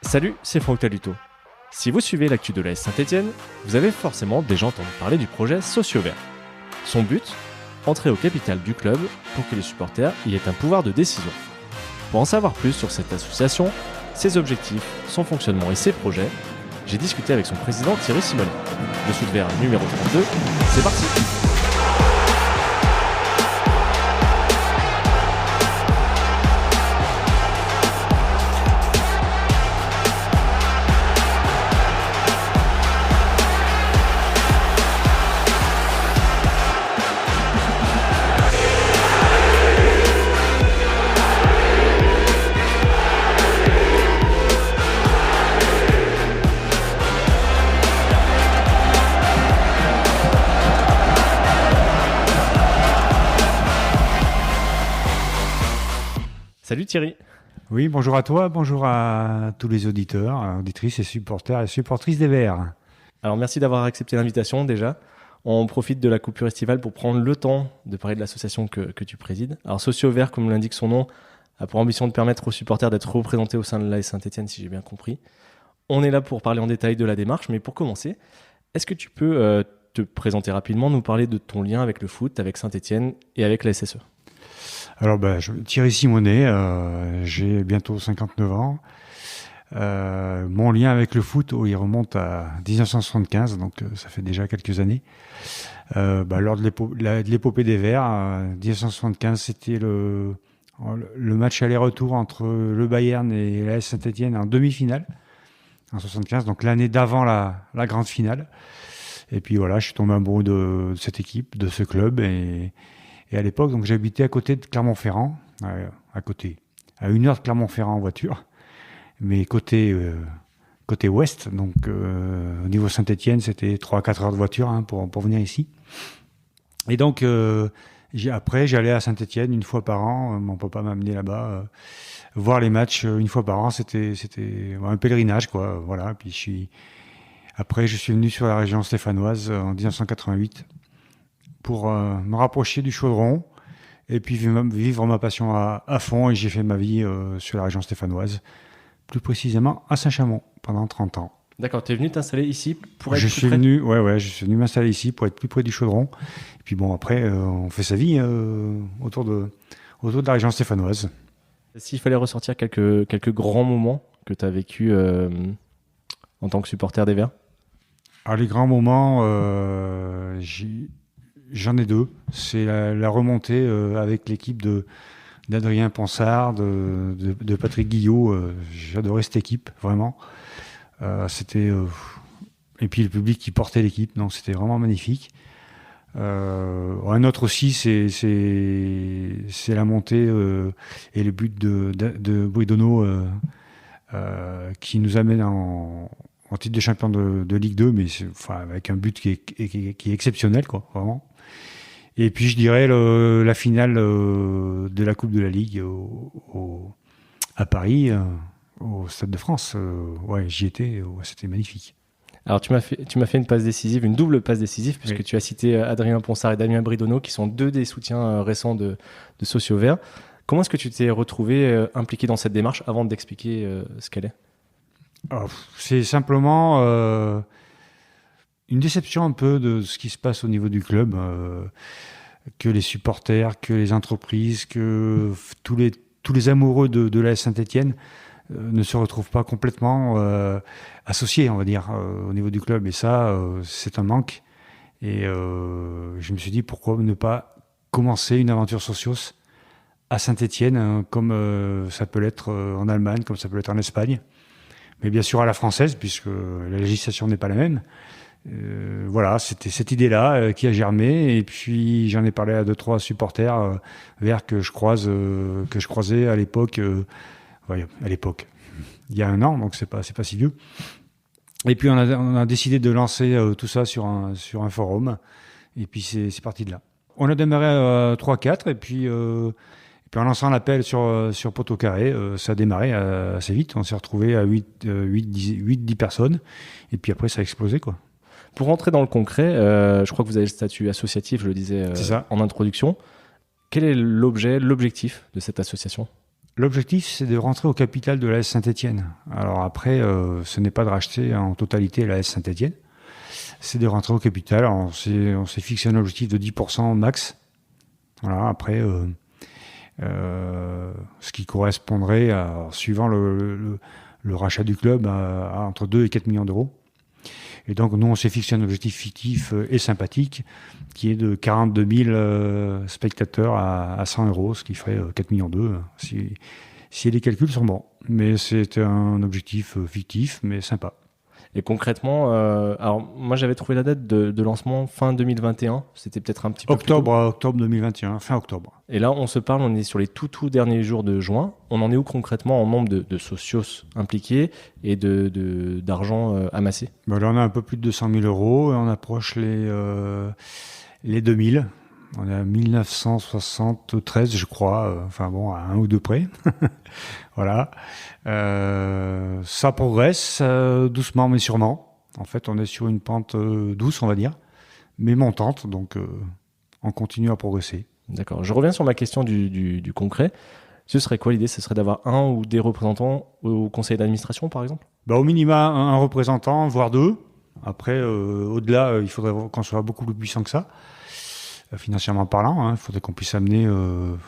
Salut, c'est Franck Taluto. Si vous suivez l'actu de l'AS Saint-Etienne, vous avez forcément déjà entendu parler du projet Sociovert. Son but, entrer au capital du club pour que les supporters y aient un pouvoir de décision. Pour en savoir plus sur cette association, ses objectifs, son fonctionnement et ses projets, j'ai discuté avec son président Thierry Simonet. Le Sud Vert numéro 32, c'est parti. Salut Thierry. Oui, bonjour à toi, bonjour à tous les auditeurs, auditrices et supportrices des Verts. Alors merci d'avoir accepté l'invitation déjà. On profite de la coupure estivale pour prendre le temps de parler de l'association que tu présides. Alors Sociovert, comme l'indique son nom, a pour ambition de permettre aux supporters d'être représentés au sein de l'AS Saint-Etienne, si j'ai bien compris. On est là pour parler en détail de la démarche, mais pour commencer, est-ce que tu peux te présenter rapidement, nous parler de ton lien avec le foot, avec Saint-Etienne et avec la SSE? Alors, Thierry Simonet, j'ai bientôt 59 ans. Mon lien avec le foot, il remonte à 1975, donc ça fait déjà quelques années. Lors de l'épopée des Verts, 1975, c'était le match aller-retour entre le Bayern et l'AS Saint-Etienne en demi-finale, en 75, donc l'année d'avant la grande finale. Et puis voilà, je suis tombé amoureux de cette équipe, de ce club, et à l'époque, donc j'habitais à côté de Clermont-Ferrand, à 1 heure de Clermont-Ferrand en voiture, mais côté ouest, donc au niveau Saint-Etienne, c'était 3-4 heures de voiture pour venir ici. Et donc, après, j'allais à Saint-Etienne une fois par an, mon papa m'a amené là-bas, voir les matchs une fois par an, c'était un pèlerinage, quoi, voilà. Puis après, je suis venu sur la région stéphanoise en 1988, pour me rapprocher du chaudron et puis vivre ma passion à fond. Et j'ai fait ma vie sur la région stéphanoise, plus précisément à Saint-Chamond, pendant 30 ans. D'accord, tu es venu t'installer ici pour être je suis venu m'installer ici pour être plus près du chaudron. Et puis bon, après, on fait sa vie autour de la région stéphanoise. S'il fallait ressortir quelques grands moments que tu as vécu en tant que supporter des Verts? Alors les grands moments, j'en ai deux. C'est la remontée avec l'équipe d'Adrien Ponsard, de Patrick Guillot. J'adorais cette équipe, vraiment. Et puis le public qui portait l'équipe, donc c'était vraiment magnifique. Un autre aussi, c'est la montée et le but de Bouidono qui nous amène en titre de champion de Ligue 2, mais avec un but qui est exceptionnel, quoi, vraiment. Et puis je dirais la finale de la Coupe de la Ligue à Paris, au Stade de France. J'y étais, c'était magnifique. Alors tu m'as fait une passe décisive, une double passe décisive, puisque tu as cité Adrien Ponsard et Damien Bridonneau, qui sont deux des soutiens récents de Sociovert. Comment est-ce que tu t'es retrouvé impliqué dans cette démarche avant d'expliquer ce qu'elle est? Alors, c'est simplement une déception un peu de ce qui se passe au niveau du club, que les supporters, que les entreprises, que tous les amoureux de l'AS Saint-Etienne ne se retrouvent pas complètement associés, on va dire, au niveau du club. Et ça, c'est un manque. Et je me suis dit, pourquoi ne pas commencer une aventure socios à Saint-Etienne, comme ça peut l'être en Allemagne, comme ça peut l'être en Espagne. Mais bien sûr à la française, puisque la législation n'est pas la même. Voilà, c'était cette idée-là qui a germé, et puis j'en ai parlé à 2-3 supporters verts que je croisais à l'époque, il y a 1 an, donc c'est pas si vieux. Et puis on a décidé de lancer tout ça sur un forum, et puis c'est parti de là. On a démarré à 3-4, et puis en lançant l'appel sur poteau carré, ça a démarré assez vite. On s'est retrouvé à 8-10 personnes. Et puis après, ça a explosé, quoi. Pour rentrer dans le concret, je crois que vous avez le statut associatif, je le disais en introduction. Quel est l'objectif de cette association ? L'objectif, c'est de rentrer au capital de l'AS Saint-Étienne. Alors après, ce n'est pas de racheter en totalité l'AS Saint-Étienne, c'est de rentrer au capital. Alors, on s'est fixé un objectif de 10% max. Voilà, après, ce qui correspondrait, suivant le rachat du club, à entre 2 et 4 millions d'euros. Et donc, nous, on s'est fixé un objectif fictif et sympathique, qui est de 42 000 spectateurs à 100 euros, ce qui ferait 4 millions d'euros, si les calculs sont bons. Mais c'est un objectif fictif, mais sympa. Et concrètement, alors moi j'avais trouvé la date de lancement fin 2021, c'était peut-être un petit peu octobre 2021, fin octobre. Et là on se parle, on est sur les tout derniers jours de juin. On en est où concrètement en nombre de socios impliqués et d'argent amassé? Là on a un peu plus de 200 000 euros et on approche les 2000. On est à 1973, je crois. Enfin bon, à un ou deux près. Voilà. Ça progresse doucement mais sûrement. En fait, on est sur une pente douce, on va dire, mais montante. Donc, on continue à progresser. D'accord. Je reviens sur ma question du concret. Ce serait quoi l'idée? Ce serait d'avoir un ou des représentants au conseil d'administration, par exemple? Au minima, un représentant, voire deux. Après, au-delà, il faudrait qu'on soit beaucoup plus puissant que ça. Financièrement parlant, il faudrait qu'on puisse amener,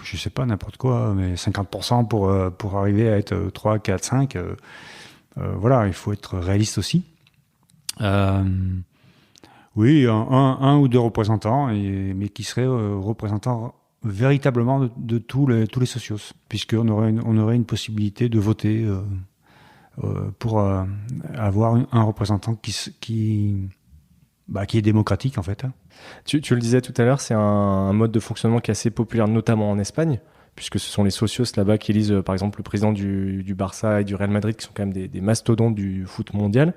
je sais pas, n'importe quoi, mais 50% pour arriver à être 3, 4, 5. Voilà, il faut être réaliste aussi. Oui, un ou deux représentants, mais qui seraient représentants véritablement de tous les socios, puisqu'on aurait une possibilité de voter pour avoir un représentant qui est démocratique en fait. Tu le disais tout à l'heure, c'est un mode de fonctionnement qui est assez populaire, notamment en Espagne, puisque ce sont les socios là-bas qui élisent par exemple le président du Barça et du Real Madrid, qui sont quand même des mastodontes du foot mondial.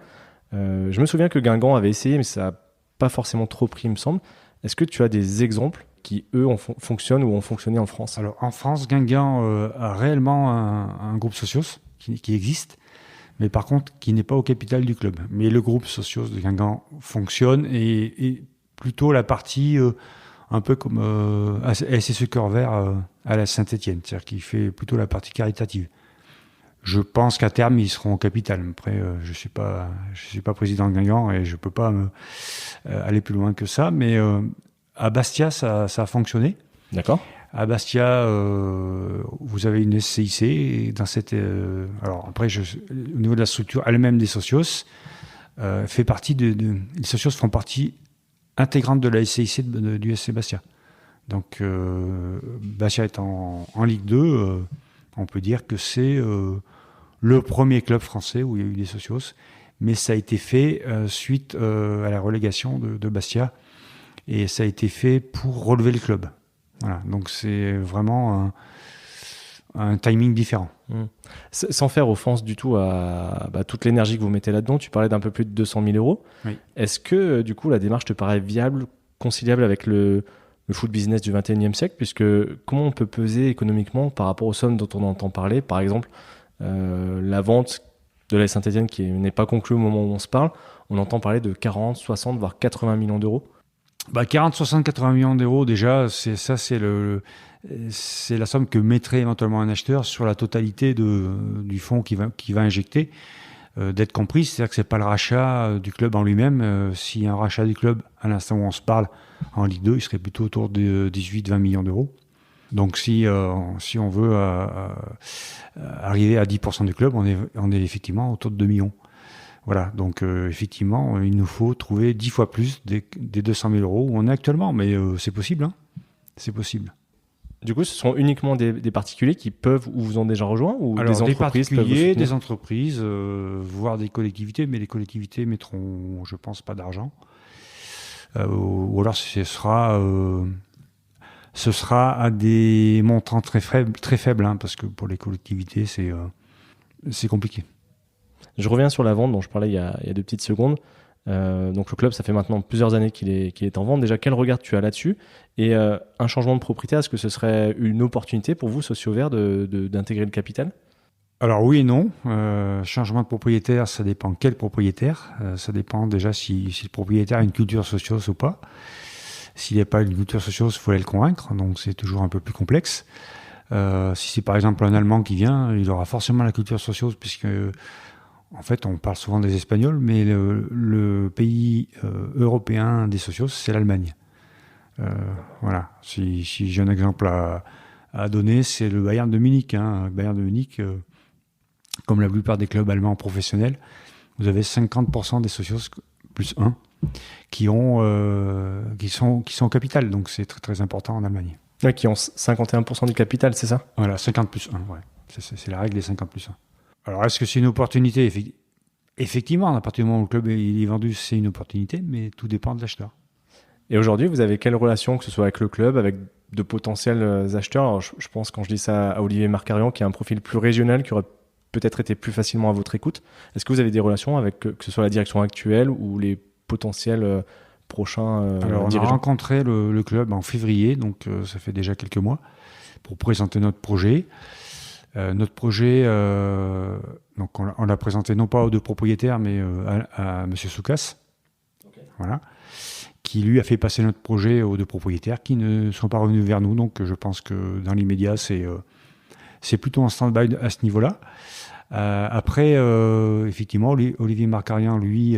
Je me souviens que Guingamp avait essayé, mais ça n'a pas forcément trop pris, il me semble. Est-ce que tu as des exemples qui, eux, fonctionnent ou ont fonctionné en France? Alors en France, Guingamp a réellement un groupe socios qui existe, mais par contre qui n'est pas au capital du club. Mais le groupe socios de Guingamp fonctionne et plutôt la partie un peu comme SSE Cœur Vert à la Saint-Étienne, c'est-à-dire qui fait plutôt la partie caritative. Je pense qu'à terme ils seront au capital. Après, je suis pas président de Guingamp et je peux pas aller plus loin que ça. Mais à Bastia, ça a fonctionné. D'accord. À Bastia, vous avez une SCIC et dans cette. Alors après, au niveau de la structure elle-même des socios, fait partie les socios font partie intégrante de la SCIC du SC Bastia. Donc Bastia est en Ligue 2, on peut dire que c'est le premier club français où il y a eu des socios, mais ça a été fait suite à la relégation de Bastia, et ça a été fait pour relever le club. Voilà, donc c'est vraiment un timing différent. Sans faire offense du tout à toute l'énergie que vous mettez là-dedans, tu parlais d'un peu plus de 200 000 euros. Oui. Est-ce que du coup la démarche te paraît viable, conciliable avec le foot business du 21e siècle, puisque comment on peut peser économiquement par rapport aux sommes dont on entend parler? Par exemple, la vente de la Saint-Étienne qui n'est pas conclue au moment où on se parle, on entend parler de 40, 60, voire 80 millions d'euros. 40, 60, 80 millions d'euros, déjà, c'est la somme que mettrait éventuellement un acheteur sur la totalité du fonds qu'il va injecter. D'être compris, c'est-à-dire que c'est pas le rachat du club en lui-même. S'il y a un rachat du club à l'instant où on se parle en Ligue 2, il serait plutôt autour de 18-20 millions d'euros. Donc si on veut arriver à 10% du club, on est effectivement autour de 2 millions. Voilà, donc effectivement, il nous faut trouver 10 fois plus des 200 000 euros où on est actuellement, mais c'est possible, hein. C'est possible. Du coup, ce sont uniquement des particuliers qui peuvent ou vous ont déjà rejoint, ou alors, des entreprises peuvent vous particuliers, soutenir? des entreprises, voire des collectivités, mais les collectivités mettront, je pense, pas d'argent. Ou alors ce sera à des montants très faibles, hein, parce que pour les collectivités, c'est compliqué. Je reviens sur la vente dont je parlais il y a 2 petites secondes. Donc le club, ça fait maintenant plusieurs années qu'il est en vente. Déjà, quel regard tu as là-dessus? Et un changement de propriétaire, est-ce que ce serait une opportunité pour vous, Socios Verts, d'intégrer le capital? Alors oui et non. Changement de propriétaire, ça dépend quel propriétaire. Ça dépend déjà si le propriétaire a une culture socios ou pas. S'il n'a pas une culture socios, il faut aller le convaincre. Donc c'est toujours un peu plus complexe. Si c'est par exemple un Allemand qui vient, il aura forcément la culture socios, puisque en fait on parle souvent des Espagnols, mais le pays européen des socios, c'est l'Allemagne. Voilà. Si j'ai un exemple à donner, c'est le Bayern de Munich. Le Bayern de Munich, comme la plupart des clubs allemands professionnels, vous avez 50% des socios plus 1 qui sont au capital. Donc c'est très très important en Allemagne. Ouais, qui ont 51% du capital, c'est ça? Voilà, 50 plus 1, ouais. C'est la règle des 50 plus 1. Alors est-ce que c'est une opportunité? Effectivement, à partir du moment où le club il est vendu, c'est une opportunité, mais tout dépend de l'acheteur. Et aujourd'hui, vous avez quelle relation, que ce soit avec le club, avec de potentiels acheteurs? Alors, je pense, quand je dis ça, à Olivier Marcarian, qui a un profil plus régional, qui aurait peut-être été plus facilement à votre écoute. Est-ce que vous avez des relations avec, que ce soit la direction actuelle ou les potentiels prochains Alors, on dirigeants? a rencontré le club en février, donc ça fait déjà quelques mois, pour présenter notre projet. Notre projet, donc on l'a présenté non pas aux deux propriétaires, mais à M. Soukas. Okay. Voilà. Qui lui a fait passer notre projet aux deux propriétaires qui ne sont pas revenus vers nous. Donc je pense que dans l'immédiat, c'est plutôt en stand-by à ce niveau-là. Après, effectivement, Olivier Marcarian, lui,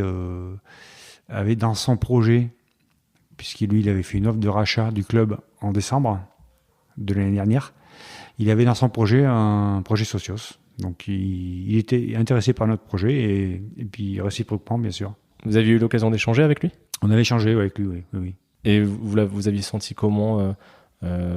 avait dans son projet, il avait fait une offre de rachat du club en décembre de l'année dernière, il avait dans son projet un projet socios. Donc il était intéressé par notre projet et puis réciproquement, bien sûr. Vous aviez eu l'occasion d'échanger avec lui? On avait échangé avec lui, oui. Et vous aviez senti comment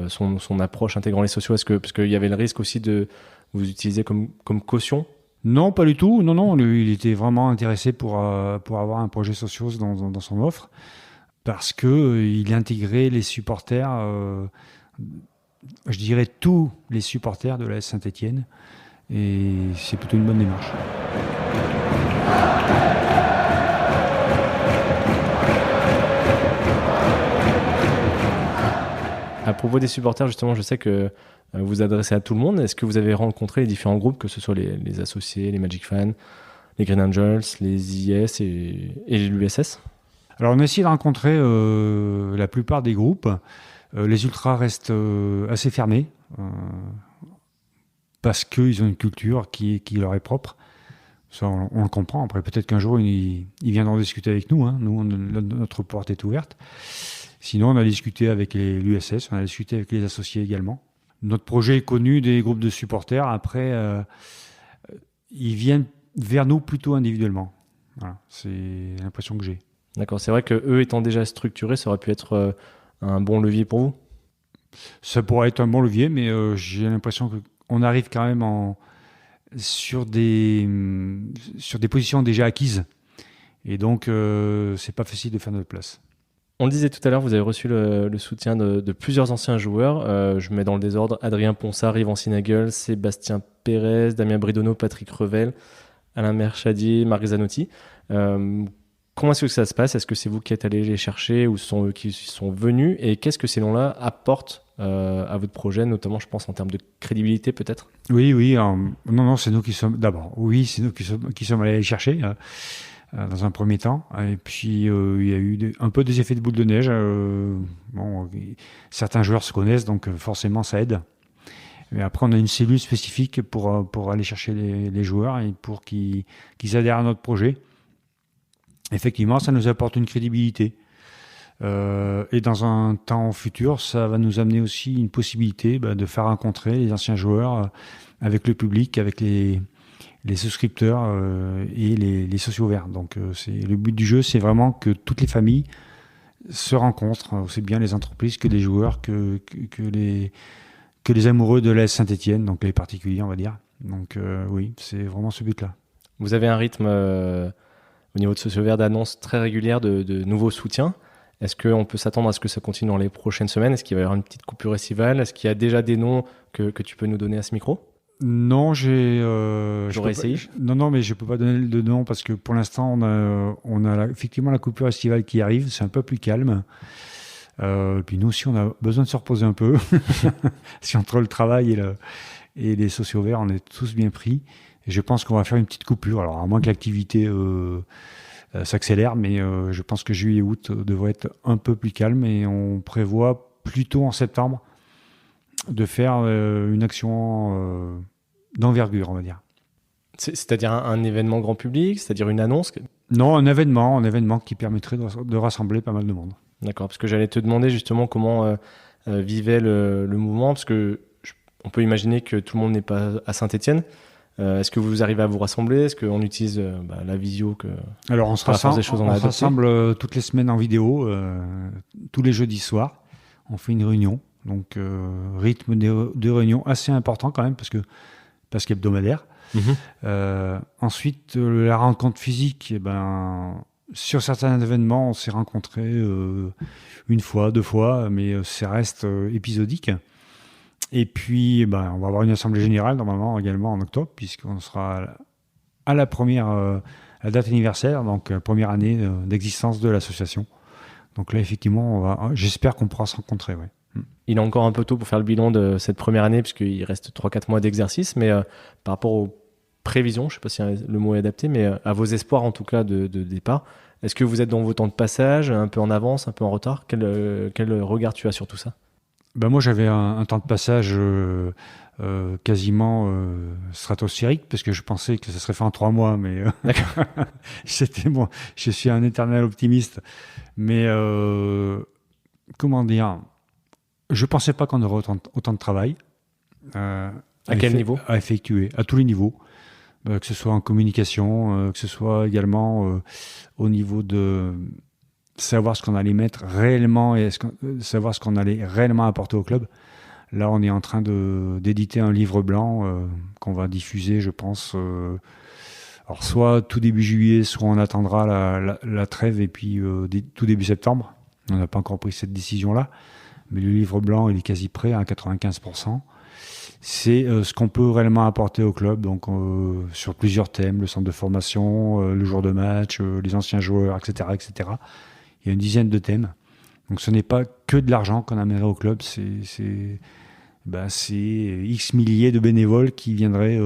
son approche intégrant les socios? Parce qu'il y avait le risque aussi de vous utiliser comme caution? Non, pas du tout. Non, lui, il était vraiment intéressé pour avoir un projet socios dans son offre, parce qu'il intégrait les supporters, je dirais tous les supporters de l'AS Saint-Étienne, et c'est plutôt une bonne démarche. À propos des supporters, justement, je sais que vous vous adressez à tout le monde. Est-ce que vous avez rencontré les différents groupes, que ce soit les associés, les Magic Fans, les Green Angels, les IS et l'USS? Alors, on a essayé de rencontrer la plupart des groupes. Les ultras restent assez fermés parce qu'ils ont une culture qui leur est propre. Ça, on le comprend. Après, peut-être qu'un jour, ils viendront discuter avec nous. Nous, notre porte est ouverte. Sinon, on a discuté avec l'USS, on a discuté avec les associés également. Notre projet est connu des groupes de supporters. Après, ils viennent vers nous plutôt individuellement. Voilà, c'est l'impression que j'ai. D'accord, c'est vrai qu'eux étant déjà structurés, ça aurait pu être un bon levier pour vous? Ça pourrait être un bon levier, mais j'ai l'impression qu'on arrive quand même sur des positions déjà acquises. Et donc, c'est pas facile de faire notre place. On le disait tout à l'heure, vous avez reçu le soutien de plusieurs anciens joueurs. Je mets dans le désordre Adrien Ponsard, Yvan Sinagel, Sébastien Pérez, Damien Bridonneau, Patrick Revel, Alain Merchadier, Marc Zanotti. Comment est-ce que ça se passe? Est-ce que c'est vous qui êtes allé les chercher ou ce sont eux qui sont venus? Et qu'est-ce que ces noms-là apportent à votre projet, notamment, je pense, en termes de crédibilité, peut-être? Oui. Non, c'est nous qui sommes... D'abord, oui, c'est nous qui sommes allés les chercher. Dans un premier temps, et puis il y a eu un peu des effets de boule de neige. Certains joueurs se connaissent, donc forcément ça aide. Mais après, on a une cellule spécifique pour aller chercher les joueurs et pour qu'ils adhèrent à notre projet. Effectivement, ça nous apporte une crédibilité. Et dans un temps futur, ça va nous amener aussi une possibilité de faire rencontrer les anciens joueurs avec le public, avec les souscripteurs et les socios verts. Donc le but du jeu, c'est vraiment que toutes les familles se rencontrent, aussi bien les entreprises que les joueurs, que les amoureux de l'AS Saint-Étienne, donc les particuliers, on va dire. Donc oui, c'est vraiment ce but-là. Vous avez un rythme au niveau de socios verts d'annonces très régulière de nouveaux soutiens. Est-ce qu'on peut s'attendre à ce que ça continue dans les prochaines semaines? Est-ce qu'il va y avoir une petite coupure estivale? Est-ce qu'il y a déjà des noms que tu peux nous donner à ce micro? Non, j'aurais essayé. Non, mais je peux pas donner de nom parce que pour l'instant, on a effectivement la coupure estivale qui arrive. C'est un peu plus calme. Puis nous aussi, on a besoin de se reposer un peu. Si entre le travail et les socios verts, on est tous bien pris. Et je pense qu'on va faire une petite coupure. Alors, à moins que l'activité s'accélère, mais je pense que juillet et août devraient être un peu plus calmes et on prévoit plutôt en septembre de faire une action d'envergure, on va dire. C'est-à-dire un événement grand public, c'est-à-dire une annonce? Non, un événement qui permettrait de rassembler pas mal de monde. D'accord, parce que j'allais te demander justement comment vivait le mouvement, parce que on peut imaginer que tout le monde n'est pas à Saint-Étienne. Est-ce que vous arrivez à vous rassembler? Est-ce qu'on utilise la visio que... Alors on se rassemble toutes les semaines en vidéo, tous les jeudis soirs. On fait une réunion, donc rythme de réunion assez important quand même, parce qu'hebdomadaire. Ensuite, la rencontre physique, sur certains événements, on s'est rencontrés une fois, 2 fois, mais ça reste épisodique. Et puis, on va avoir une assemblée générale normalement également en octobre, puisqu'on sera à la date anniversaire, donc première année d'existence de l'association. Donc là, effectivement, j'espère qu'on pourra se rencontrer. Ouais. Il est encore un peu tôt pour faire le bilan de cette première année, puisqu'il reste 3-4 mois d'exercice, mais par rapport aux prévisions, je ne sais pas si le mot est adapté, mais à vos espoirs en tout cas de départ, est-ce que vous êtes dans vos temps de passage, un peu en avance, un peu en retard? Quel regard tu as sur tout ça? Moi, j'avais un temps de passage quasiment stratosphérique, parce que je pensais que ça serait fait en 3 mois, mais c'était bon. Je suis un éternel optimiste, mais comment dire, je pensais pas qu'on aurait autant de travail. À quel niveau? À effectuer, à tous les niveaux, que ce soit en communication, que ce soit également au niveau de savoir ce qu'on allait mettre réellement et savoir ce qu'on allait réellement apporter au club. Là, on est en train d'éditer un livre blanc qu'on va diffuser, je pense, alors soit tout début juillet, soit on attendra la trêve et puis tout début septembre. On n'a pas encore pris cette décision-là, mais le livre blanc, il est quasi prêt à 95%. C'est ce qu'on peut réellement apporter au club, donc sur plusieurs thèmes, le centre de formation, le jour de match, les anciens joueurs, etc., etc. Il y a une dizaine de thèmes. Donc ce n'est pas que de l'argent qu'on amènerait au club, c'est X milliers de bénévoles qui viendraient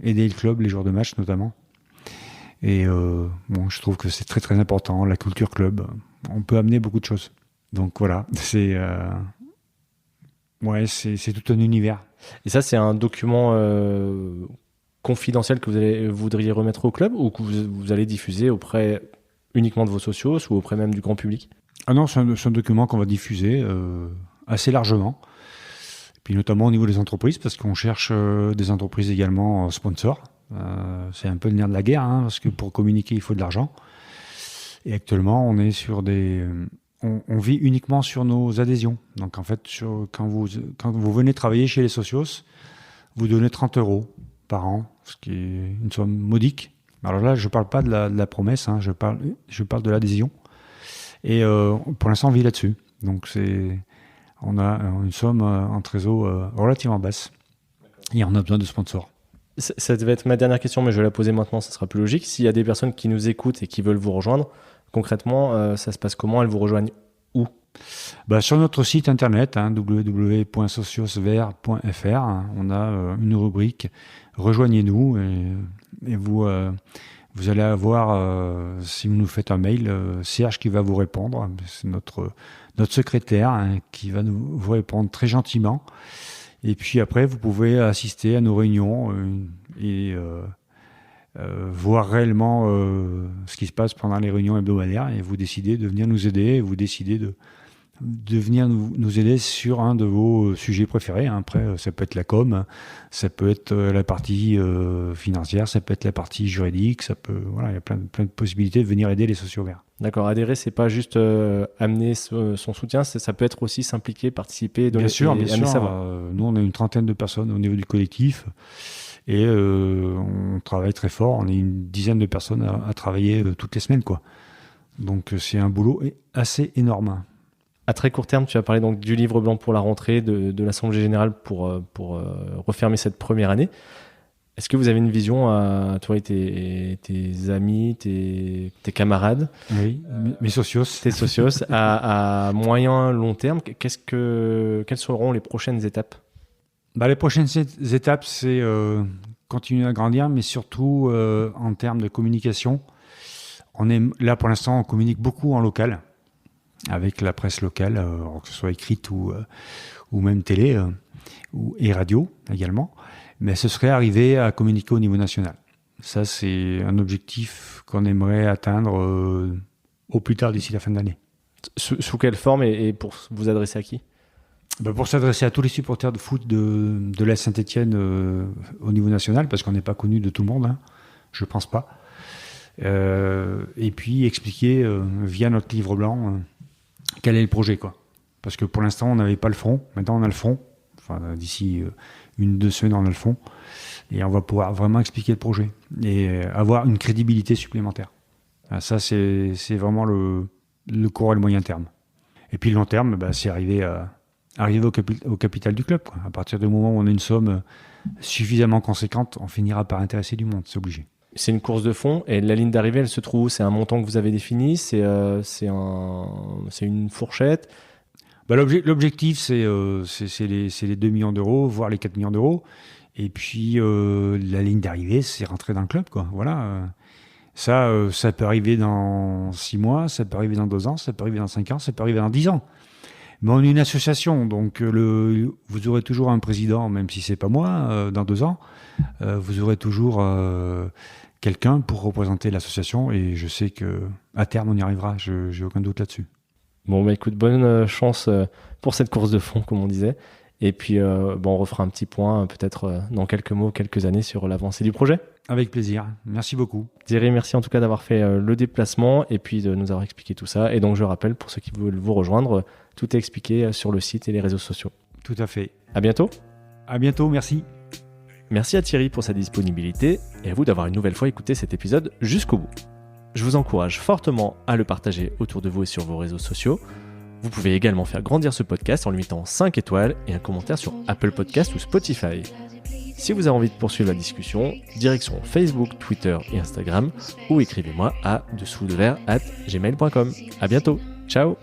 aider le club les jours de match notamment. Et je trouve que c'est très très important, la culture club. On peut amener beaucoup de choses. Donc voilà, c'est tout un univers. Et ça, c'est un document confidentiel que vous voudriez remettre au club, ou que vous allez diffuser auprès uniquement de vos socios ou auprès même du grand public? Ah non, c'est un document qu'on va diffuser assez largement. Et puis notamment au niveau des entreprises, parce qu'on cherche des entreprises également sponsors. C'est un peu le nerf de la guerre, parce que pour communiquer, il faut de l'argent. Et actuellement, on est sur on vit uniquement sur nos adhésions. Donc en fait, quand vous venez travailler chez les socios, vous donnez 30 € par an, ce qui est une somme modique. Alors là, je ne parle pas de la promesse, je parle de l'adhésion. Et pour l'instant, on vit là-dessus. Donc on a une somme en trésor relativement basse. Et on a besoin de sponsors. Ça devait être ma dernière question, mais je vais la poser maintenant, ça sera plus logique. S'il y a des personnes qui nous écoutent et qui veulent vous rejoindre, concrètement, ça se passe comment? Elles vous rejoignent où? Sur notre site internet, www.sociosver.fr, on a une rubrique « Rejoignez-nous » et vous allez avoir, si vous nous faites un mail, Serge qui va vous répondre. C'est notre secrétaire qui va vous répondre très gentiment. Et puis après, vous pouvez assister à nos réunions et voir réellement ce qui se passe pendant les réunions hebdomadaires, et vous décidez de venir nous aider, vous décidez de venir nous aider sur un de vos sujets préférés. Après, ça peut être la com, ça peut être la partie financière, ça peut être la partie juridique, il y a plein de possibilités de venir aider les socios verts. D'accord, adhérer, c'est pas juste amener son soutien, ça peut être aussi s'impliquer, participer, donner, bien sûr. savoir. Nous, on a une trentaine de personnes au niveau du collectif et on travaille très fort. On est une dizaine de personnes à travailler toutes les semaines, quoi. Donc c'est un boulot assez énorme. À très court terme, tu as parlé donc du livre blanc pour la rentrée, de l'Assemblée Générale pour refermer cette première année. Est-ce que vous avez une vision à toi et tes amis, tes camarades? Oui, mes socios. Tes socios, à moyen, long terme, quelles seront les prochaines étapes? Les prochaines étapes, c'est continuer à grandir, mais surtout en termes de communication. Là, pour l'instant, on communique beaucoup en local, avec la presse locale, que ce soit écrite ou ou même télé et radio également, mais ce serait arriver à communiquer au niveau national. Ça, c'est un objectif qu'on aimerait atteindre au plus tard d'ici la fin de l'année. Sous quelle forme et pour vous adresser à qui ? Pour s'adresser à tous les supporters de foot de l'AS Saint-Étienne au niveau national, parce qu'on n'est pas connu de tout le monde, je pense pas. Et puis expliquer via notre livre blanc quel est le projet, quoi. Parce que pour l'instant, on n'avait pas le fond. Maintenant, on a le fond. Enfin, d'ici 1-2 semaines, on a le fond. Et on va pouvoir vraiment expliquer le projet et avoir une crédibilité supplémentaire. Ça, c'est vraiment le court et le moyen terme. Et puis le long terme, c'est arriver au capital du club, quoi. À partir du moment où on a une somme suffisamment conséquente, on finira par intéresser du monde, c'est obligé. C'est une course de fond et la ligne d'arrivée, elle se trouve où ? C'est un montant que vous avez défini ? C'est une fourchette ? L'objectif, c'est les 2 millions d'euros, voire les 4 millions d'euros. Et puis, la ligne d'arrivée, c'est rentrer dans le club, quoi. Voilà. Ça peut arriver dans 6 mois, ça peut arriver dans 2 ans, ça peut arriver dans 5 ans, ça peut arriver dans 10 ans. Mais on est une association, donc vous aurez toujours un président, même si c'est pas moi, dans 2 ans. Vous aurez toujours quelqu'un pour représenter l'association, et je sais qu'à terme, on y arrivera. J'ai aucun doute là-dessus. Bon, écoute, bonne chance pour cette course de fond, comme on disait. Et puis, on refera un petit point, peut-être dans quelques mots, quelques années, sur l'avancée du projet. Avec plaisir. Merci beaucoup. Thierry, merci en tout cas d'avoir fait le déplacement et puis de nous avoir expliqué tout ça. Et donc, je rappelle, pour ceux qui veulent vous rejoindre, tout est expliqué sur le site et les réseaux sociaux. Tout à fait. À bientôt. À bientôt, merci. Merci à Thierry pour sa disponibilité et à vous d'avoir une nouvelle fois écouté cet épisode jusqu'au bout. Je vous encourage fortement à le partager autour de vous et sur vos réseaux sociaux. Vous pouvez également faire grandir ce podcast en lui mettant 5 étoiles et un commentaire sur Apple Podcast ou Spotify. Si vous avez envie de poursuivre la discussion, direction Facebook, Twitter et Instagram ou écrivez-moi à dessous-de-verre@gmail.com. À bientôt. Ciao.